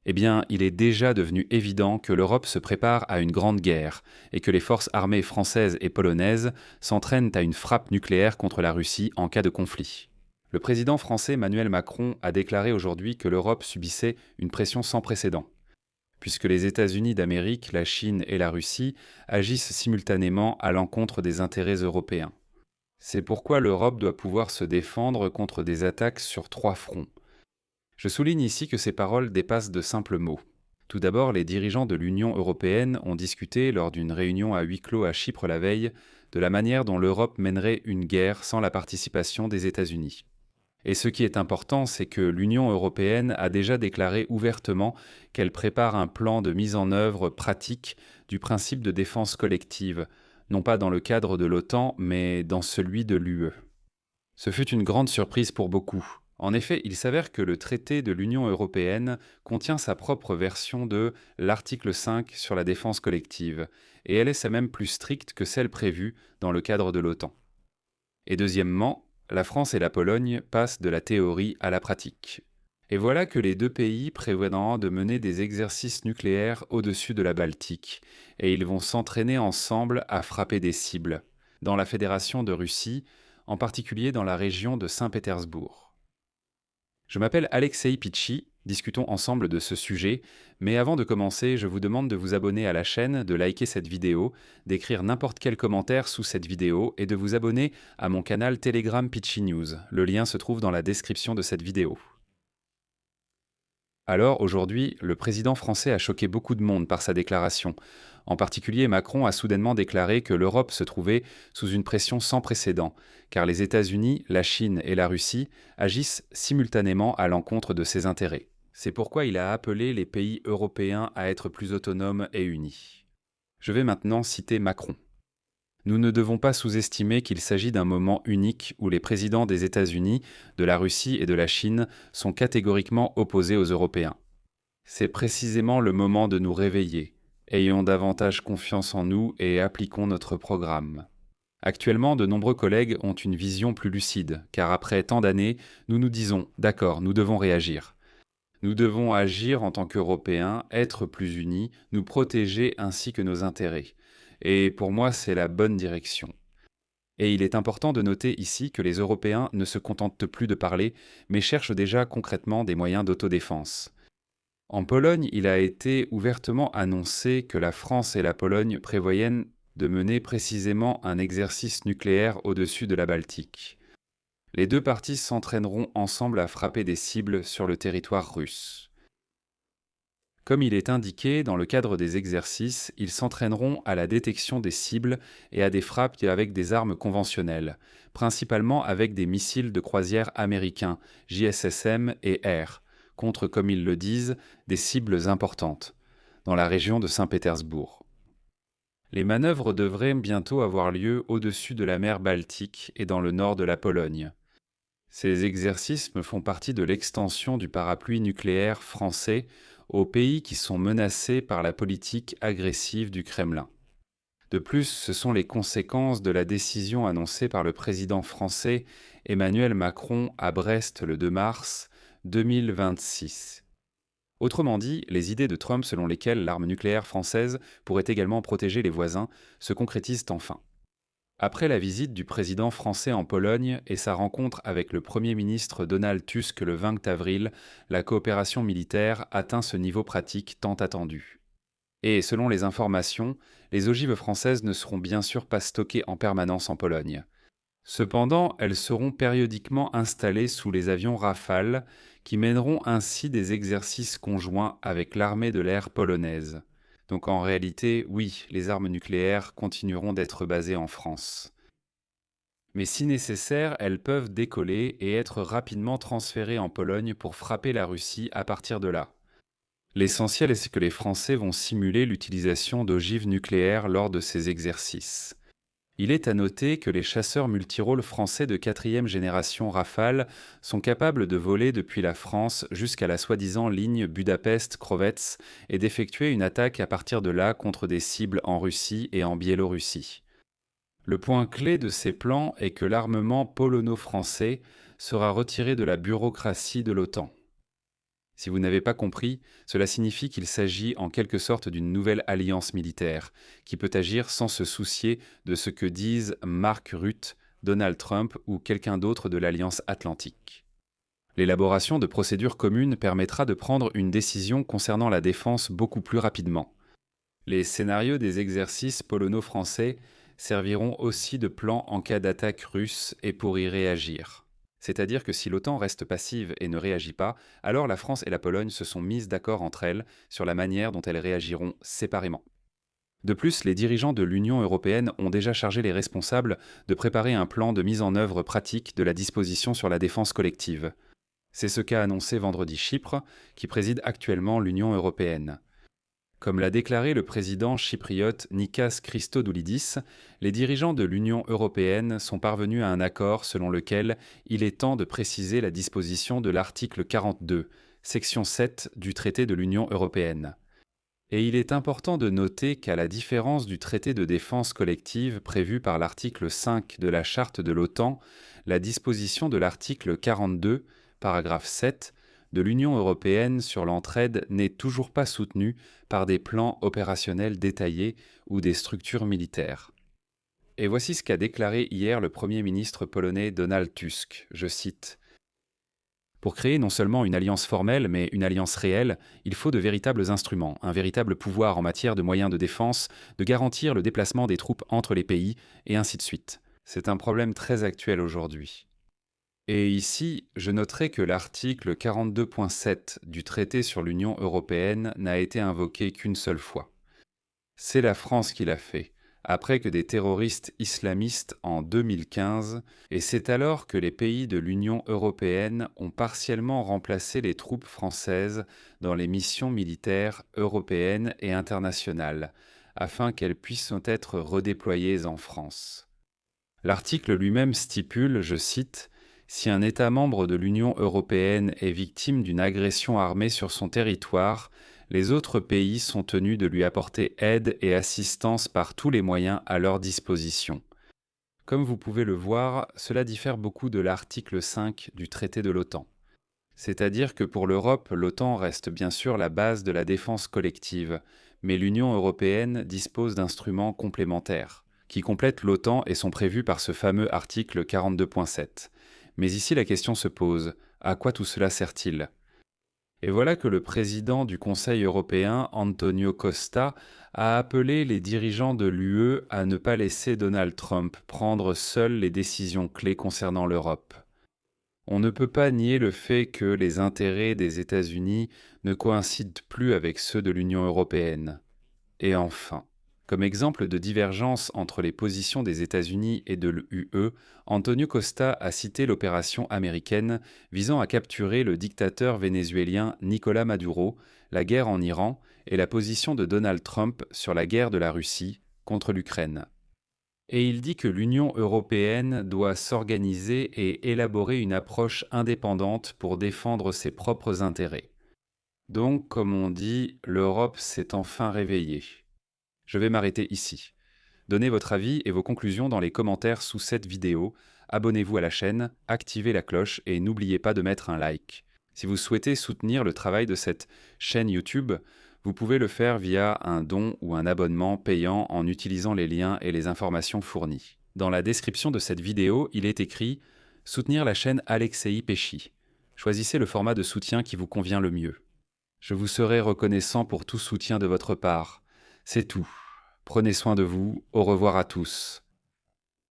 Eh bien, il est déjà devenu évident que l'Europe se prépare à une grande guerre et que les forces armées françaises et polonaises s'entraînent à une frappe nucléaire contre la Russie en cas de conflit. Le président français Emmanuel Macron a déclaré aujourd'hui que l'Europe subissait une pression sans précédent, puisque les États-Unis d'Amérique, la Chine et la Russie agissent simultanément à l'encontre des intérêts européens. C'est pourquoi l'Europe doit pouvoir se défendre contre des attaques sur 3 fronts. Je souligne ici que ces paroles dépassent de simples mots. Tout d'abord, les dirigeants de l'Union européenne ont discuté, lors d'une réunion à huis clos à Chypre la veille, de la manière dont l'Europe mènerait une guerre sans la participation des États-Unis. Et ce qui est important, c'est que l'Union européenne a déjà déclaré ouvertement qu'elle prépare un plan de mise en œuvre pratique du principe de défense collective, non pas dans le cadre de l'OTAN, mais dans celui de l'UE. Ce fut une grande surprise pour beaucoup. En effet, il s'avère que le traité de l'Union européenne contient sa propre version de l'article 5 sur la défense collective, et elle est même plus stricte que celle prévue dans le cadre de l'OTAN. Et deuxièmement, la France et la Pologne passent de la théorie à la pratique. Et voilà que les deux pays prévoient de mener des exercices nucléaires au-dessus de la Baltique, et ils vont s'entraîner ensemble à frapper des cibles, dans la Fédération de Russie, en particulier dans la région de Saint-Pétersbourg. Je m'appelle Alexei Pitchi, discutons ensemble de ce sujet, mais avant de commencer, je vous demande de vous abonner à la chaîne, de liker cette vidéo, d'écrire n'importe quel commentaire sous cette vidéo et de vous abonner à mon canal Telegram Pitchi News. Le lien se trouve dans la description de cette vidéo. Alors, aujourd'hui, le président français a choqué beaucoup de monde par sa déclaration. En particulier, Macron a soudainement déclaré que l'Europe se trouvait sous une pression sans précédent, car les États-Unis, la Chine et la Russie agissent simultanément à l'encontre de ses intérêts. C'est pourquoi il a appelé les pays européens à être plus autonomes et unis. Je vais maintenant citer Macron. Nous ne devons pas sous-estimer qu'il s'agit d'un moment unique où les présidents des États-Unis, de la Russie et de la Chine sont catégoriquement opposés aux Européens. C'est précisément le moment de nous réveiller. Ayons davantage confiance en nous et appliquons notre programme. Actuellement, de nombreux collègues ont une vision plus lucide, car après tant d'années, nous nous disons « d'accord, nous devons réagir ». Nous devons agir en tant qu'Européens, être plus unis, nous protéger ainsi que nos intérêts. Et pour moi, c'est la bonne direction. Et il est important de noter ici que les Européens ne se contentent plus de parler, mais cherchent déjà concrètement des moyens d'autodéfense. En Pologne, il a été ouvertement annoncé que la France et la Pologne prévoyaient de mener précisément un exercice nucléaire au-dessus de la Baltique. Les deux parties s'entraîneront ensemble à frapper des cibles sur le territoire russe. Comme il est indiqué, dans le cadre des exercices, ils s'entraîneront à la détection des cibles et à des frappes avec des armes conventionnelles, principalement avec des missiles de croisière américains, JSSM et R, contre, comme ils le disent, des cibles importantes, dans la région de Saint-Pétersbourg. Les manœuvres devraient bientôt avoir lieu au-dessus de la mer Baltique et dans le nord de la Pologne. Ces exercices font partie de l'extension du parapluie nucléaire français aux pays qui sont menacés par la politique agressive du Kremlin. De plus, ce sont les conséquences de la décision annoncée par le président français Emmanuel Macron à Brest le 2 mars 2026. Autrement dit, les idées de Trump selon lesquelles l'arme nucléaire française pourrait également protéger les voisins se concrétisent enfin. Après la visite du président français en Pologne et sa rencontre avec le Premier ministre Donald Tusk le 20 avril, la coopération militaire atteint ce niveau pratique tant attendu. Et selon les informations, les ogives françaises ne seront bien sûr pas stockées en permanence en Pologne. Cependant, elles seront périodiquement installées sous les avions Rafale, qui mèneront ainsi des exercices conjoints avec l'armée de l'air polonaise. Donc en réalité, oui, les armes nucléaires continueront d'être basées en France. Mais si nécessaire, elles peuvent décoller et être rapidement transférées en Pologne pour frapper la Russie à partir de là. L'essentiel est que les Français vont simuler l'utilisation d'ogives nucléaires lors de ces exercices. Il est à noter que les chasseurs multirôles français de 4e génération Rafale sont capables de voler depuis la France jusqu'à la soi-disant ligne Budapest-Krovets et d'effectuer une attaque à partir de là contre des cibles en Russie et en Biélorussie. Le point clé de ces plans est que l'armement polono-français sera retiré de la bureaucratie de l'OTAN. Si vous n'avez pas compris, cela signifie qu'il s'agit en quelque sorte d'une nouvelle alliance militaire, qui peut agir sans se soucier de ce que disent Mark Rutte, Donald Trump ou quelqu'un d'autre de l'Alliance Atlantique. L'élaboration de procédures communes permettra de prendre une décision concernant la défense beaucoup plus rapidement. Les scénarios des exercices polono-français serviront aussi de plan en cas d'attaque russe et pour y réagir. C'est-à-dire que si l'OTAN reste passive et ne réagit pas, alors la France et la Pologne se sont mises d'accord entre elles sur la manière dont elles réagiront séparément. De plus, les dirigeants de l'Union européenne ont déjà chargé les responsables de préparer un plan de mise en œuvre pratique de la disposition sur la défense collective. C'est ce qu'a annoncé vendredi Chypre, qui préside actuellement l'Union européenne. Comme l'a déclaré le président chypriote Nikos Christodoulidis, les dirigeants de l'Union européenne sont parvenus à un accord selon lequel il est temps de préciser la disposition de l'article 42, section 7 du traité de l'Union européenne. Et il est important de noter qu'à la différence du traité de défense collective prévu par l'article 5 de la charte de l'OTAN, la disposition de l'article 42, paragraphe 7, de l'Union européenne sur l'entraide n'est toujours pas soutenue par des plans opérationnels détaillés ou des structures militaires. Et voici ce qu'a déclaré hier le Premier ministre polonais Donald Tusk, je cite: « Pour créer non seulement une alliance formelle, mais une alliance réelle, il faut de véritables instruments, un véritable pouvoir en matière de moyens de défense, de garantir le déplacement des troupes entre les pays, et ainsi de suite. C'est un problème très actuel aujourd'hui. » Et ici, je noterai que l'article 42.7 du traité sur l'Union européenne n'a été invoqué qu'une seule fois. C'est la France qui l'a fait, après que des terroristes islamistes en 2015, et c'est alors que les pays de l'Union européenne ont partiellement remplacé les troupes françaises dans les missions militaires européennes et internationales, afin qu'elles puissent être redéployées en France. L'article lui-même stipule, je cite, « Si un État membre de l'Union européenne est victime d'une agression armée sur son territoire, les autres pays sont tenus de lui apporter aide et assistance par tous les moyens à leur disposition. » Comme vous pouvez le voir, cela diffère beaucoup de l'article 5 du traité de l'OTAN. C'est-à-dire que pour l'Europe, l'OTAN reste bien sûr la base de la défense collective, mais l'Union européenne dispose d'instruments complémentaires, qui complètent l'OTAN et sont prévus par ce fameux article 42.7. Mais ici la question se pose, à quoi tout cela sert-il ? Et voilà que le président du Conseil européen, Antonio Costa, a appelé les dirigeants de l'UE à ne pas laisser Donald Trump prendre seul les décisions clés concernant l'Europe. On ne peut pas nier le fait que les intérêts des États-Unis ne coïncident plus avec ceux de l'Union européenne. Et enfin, comme exemple de divergence entre les positions des États-Unis et de l'UE, Antonio Costa a cité l'opération américaine visant à capturer le dictateur vénézuélien Nicolás Maduro, la guerre en Iran et la position de Donald Trump sur la guerre de la Russie contre l'Ukraine. Et il dit que l'Union européenne doit s'organiser et élaborer une approche indépendante pour défendre ses propres intérêts. Donc, comme on dit, l'Europe s'est enfin réveillée. Je vais m'arrêter ici. Donnez votre avis et vos conclusions dans les commentaires sous cette vidéo, abonnez-vous à la chaîne, activez la cloche et n'oubliez pas de mettre un like. Si vous souhaitez soutenir le travail de cette chaîne YouTube, vous pouvez le faire via un don ou un abonnement payant en utilisant les liens et les informations fournies. Dans la description de cette vidéo, il est écrit « Soutenir la chaîne Alexei Pesci ». Choisissez le format de soutien qui vous convient le mieux. Je vous serai reconnaissant pour tout soutien de votre part. C'est tout. Prenez soin de vous. Au revoir à tous.